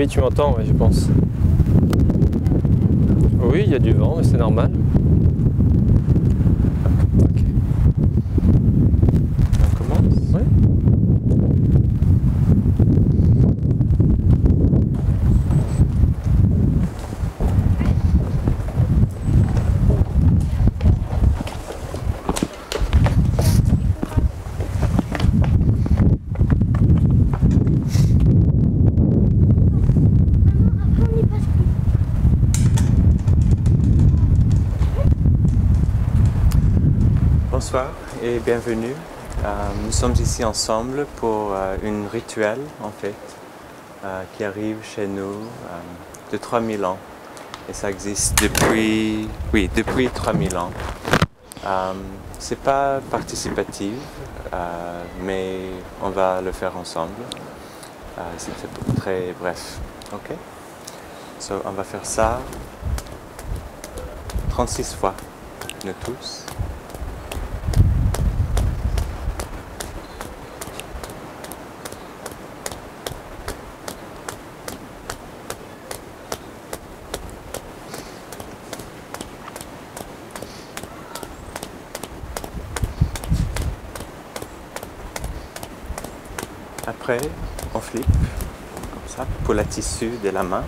Oui, tu m'entends, ouais, je pense. Oui, il y a du vent, mais c'est normal. Ok. On commence? Oui. Bonsoir et bienvenue. Nous sommes ici ensemble pour une rituel en fait qui arrive chez nous de 3000 ans et ça existe depuis 3000 ans. C'est pas participatif mais on va le faire ensemble. C'est très bref. Ok? So, on va faire ça 36 fois, nous tous. Après, on flippe, comme ça, pour la tissu de la main.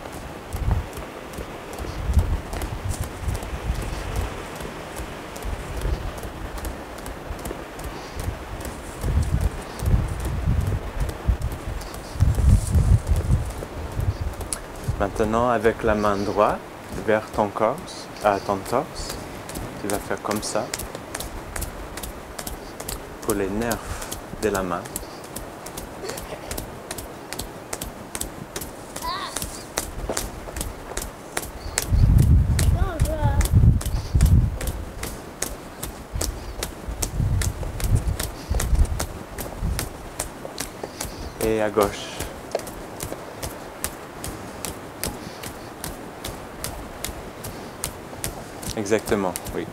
Maintenant, avec la main droite vers ton torse, tu vas faire comme ça pour les nerfs de la main. Et à gauche. Exactement, oui.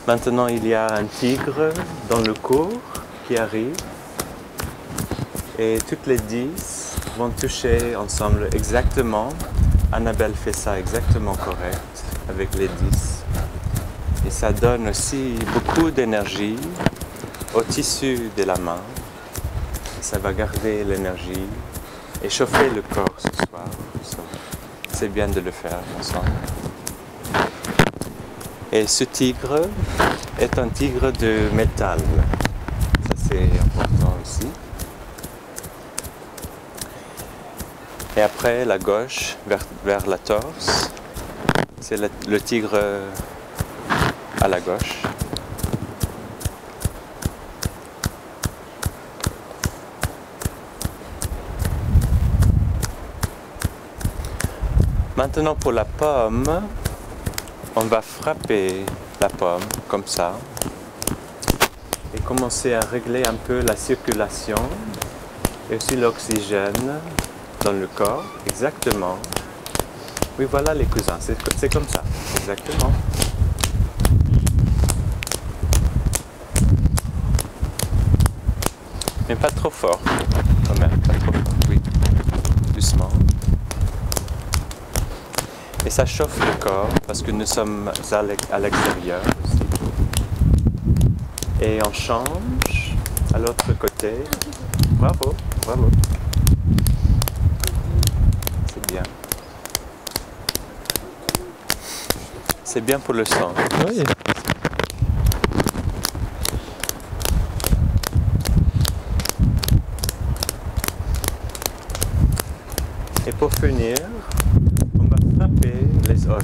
Maintenant, il y a un tigre dans le cours qui arrive et toutes les 10 vont toucher ensemble exactement. Annabelle fait ça exactement correct avec les 10. Et ça donne aussi beaucoup d'énergie au tissu de la main. Ça va garder l'énergie et chauffer le corps ce soir. C'est bien de le faire ensemble. Et ce tigre est un tigre de métal. Ça c'est important aussi. Et après la gauche vers la torse, c'est le tigre à la gauche. Maintenant pour la pomme, on va frapper la pomme comme ça et commencer à régler un peu la circulation et aussi l'oxygène dans le corps, exactement. Oui, voilà les cousins, c'est comme ça, exactement. Mais pas trop fort, quand même, pas trop fort, oui, doucement. Et ça chauffe le corps parce que nous sommes à l'extérieur aussi. Et on change à l'autre côté. Bravo, bravo. C'est bien. C'est bien pour le sang. Oui. Et pour finir, on va frapper les os.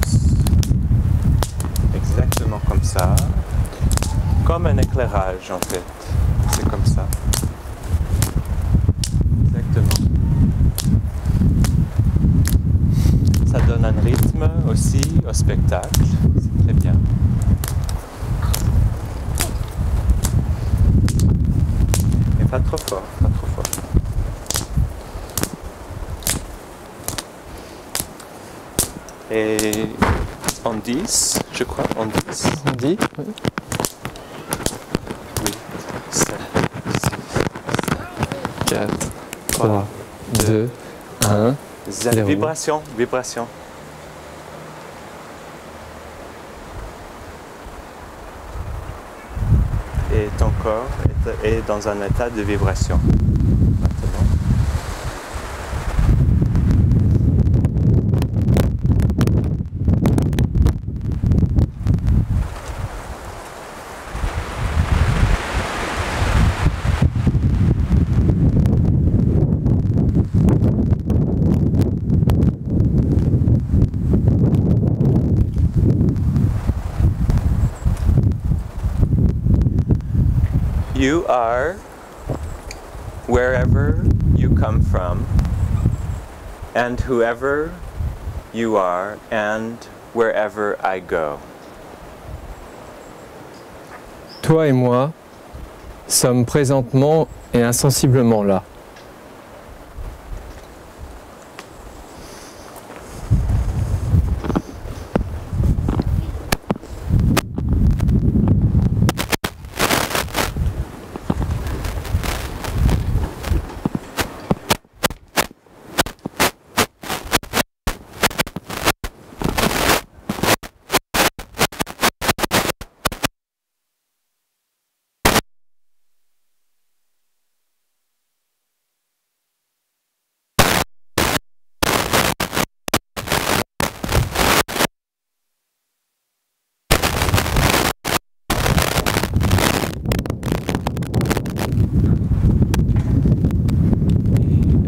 Exactement comme ça. Comme un éclairage en fait. C'est comme ça. Exactement. Ça donne un rythme aussi au spectacle. C'est très bien. Mais pas trop fort, pas trop fort. Et en 10, je crois, en 10. On dit oui. 8, 7, 4, 3, 2, 1. 0. Zéro. Vibration, vibration. Et ton corps est dans un état de vibration. Maintenant. You are wherever you come from, and whoever you are, and wherever I go. Toi et moi sommes présentement et insensiblement là.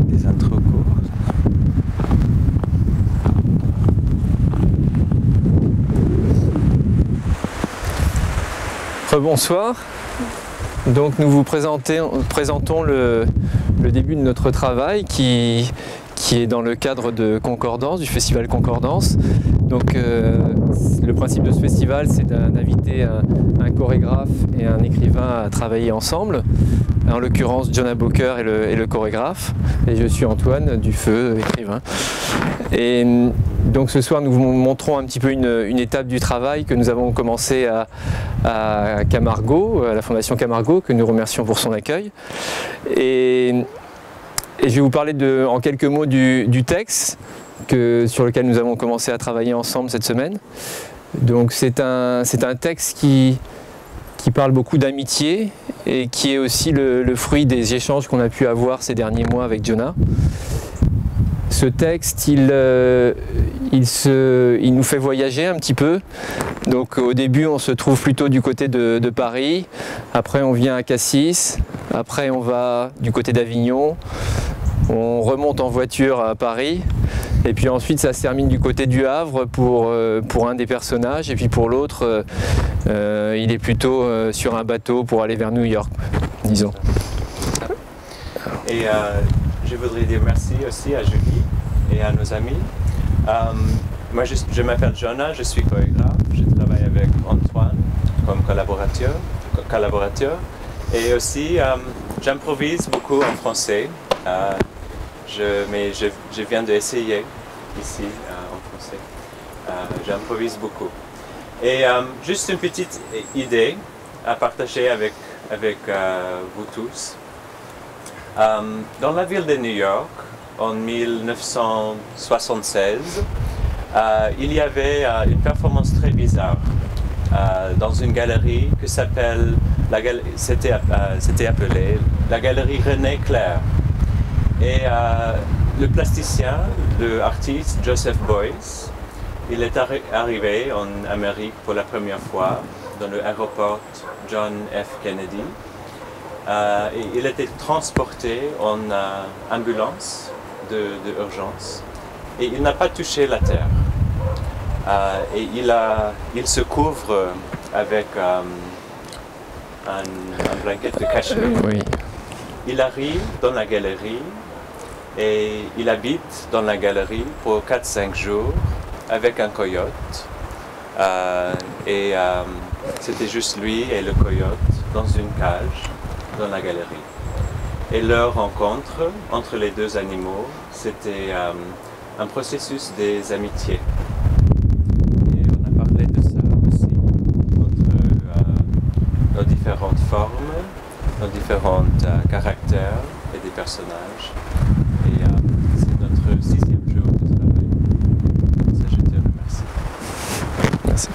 Des intros courts. Rebonsoir. Donc nous vous présentons le début de notre travail qui est dans le cadre de Concordance, du festival Concordance. Donc le principe de ce festival, c'est d'inviter un chorégraphe et un écrivain à travailler ensemble. En l'occurrence, Jonah Boker est le chorégraphe et je suis Antoine Dufeu, écrivain. Et donc ce soir, nous vous montrons un petit peu une étape du travail que nous avons commencé à Camargo, à la Fondation Camargo, que nous remercions pour son accueil. Et je vais vous parler en quelques mots du texte sur lequel nous avons commencé à travailler ensemble cette semaine. Donc c'est un texte qui parle beaucoup d'amitié et qui est aussi le fruit des échanges qu'on a pu avoir ces derniers mois avec Jonah. Ce texte, il nous fait voyager un petit peu. Donc au début, on se trouve plutôt du côté de Paris. Après, on vient à Cassis. Après, on va du côté d'Avignon. On remonte en voiture à Paris. Et puis ensuite, ça se termine du côté du Havre pour un des personnages. Et puis pour l'autre, il est plutôt sur un bateau pour aller vers New York, disons. Et je voudrais dire merci aussi à Julie et à nos amis. Moi, je m'appelle Jonah, je suis chorégraphe. Je travaille avec Antoine comme collaborateur. Et aussi, j'improvise beaucoup en français. Mais je viens d'essayer ici en français. J'improvise beaucoup. Et juste une petite idée à partager avec vous tous. Dans la ville de New York, en 1976, il y avait une performance très bizarre dans une galerie que c'était appelé la galerie René Clair. Et le plasticien, l'artiste Joseph Beuys, il est arrivé en Amérique pour la première fois dans l'aéroport John F. Kennedy. Et il était transporté en ambulance d'urgence et il n'a pas touché la terre. Et il se couvre avec un blanket de cachemire. Oui. Il arrive dans la galerie et il habite dans la galerie pour 4-5 jours avec un coyote. C'était juste lui et le coyote dans une cage dans la galerie. Et leur rencontre entre les deux animaux, c'était un processus des amitiés. Et on a différents caractères et des personnages. Et c'est notre 6e jour de travail. Ça, je te remercie. Merci.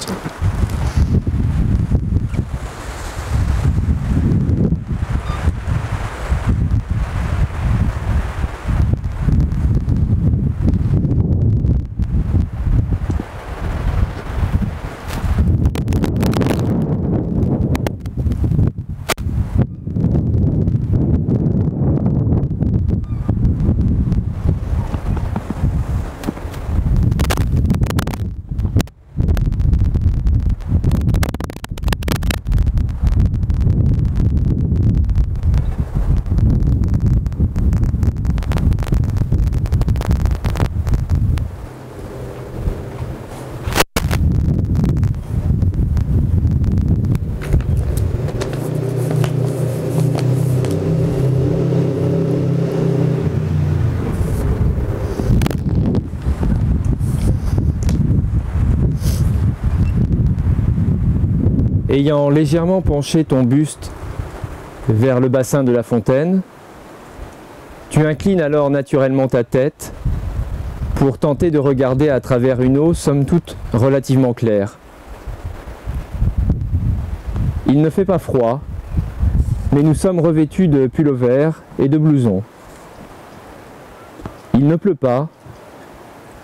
Ayant légèrement penché ton buste vers le bassin de la fontaine, tu inclines alors naturellement ta tête pour tenter de regarder à travers une eau somme toute relativement claire. Il ne fait pas froid, mais nous sommes revêtus de pullovers et de blousons. Il ne pleut pas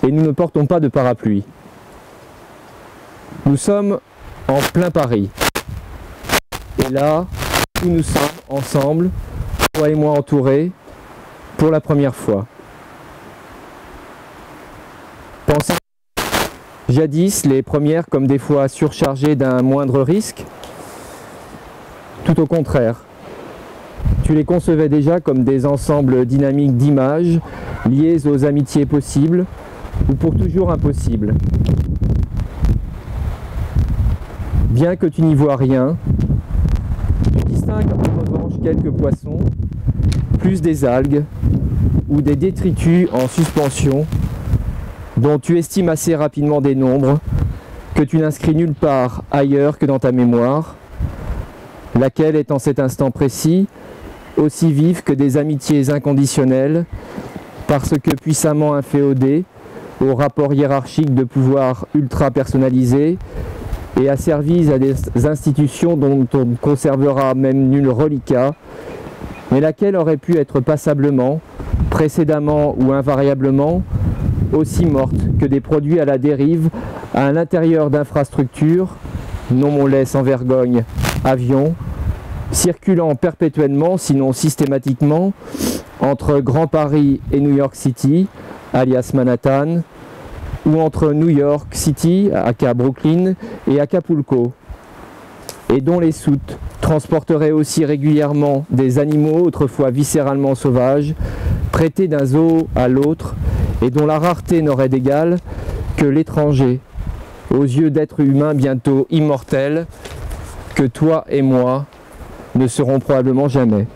et nous ne portons pas de parapluie. Nous sommes en plein Paris. Et là, où nous sommes ensemble, toi et moi entourés, pour la première fois. Pensant jadis les premières comme des fois surchargées d'un moindre risque, tout au contraire. Tu les concevais déjà comme des ensembles dynamiques d'images liées aux amitiés possibles ou pour toujours impossibles. Bien que tu n'y vois rien, tu distingues en revanche quelques poissons, plus des algues ou des détritus en suspension dont tu estimes assez rapidement des nombres que tu n'inscris nulle part ailleurs que dans ta mémoire, laquelle est en cet instant précis aussi vive que des amitiés inconditionnelles parce que puissamment inféodées au rapport hiérarchique de pouvoir ultra personnalisé et asservies à des institutions dont on ne conservera même nul reliquat, mais laquelle aurait pu être passablement, précédemment ou invariablement, aussi morte que des produits à la dérive à l'intérieur d'infrastructures, non mon lait sans vergogne, avions, circulant perpétuellement, sinon systématiquement, entre Grand Paris et New York City, alias Manhattan, ou entre New York City, aka Brooklyn, et Acapulco, et dont les soutes transporteraient aussi régulièrement des animaux autrefois viscéralement sauvages, prêtés d'un zoo à l'autre, et dont la rareté n'aurait d'égal que l'étranger, aux yeux d'êtres humains bientôt immortels, que toi et moi ne serons probablement jamais.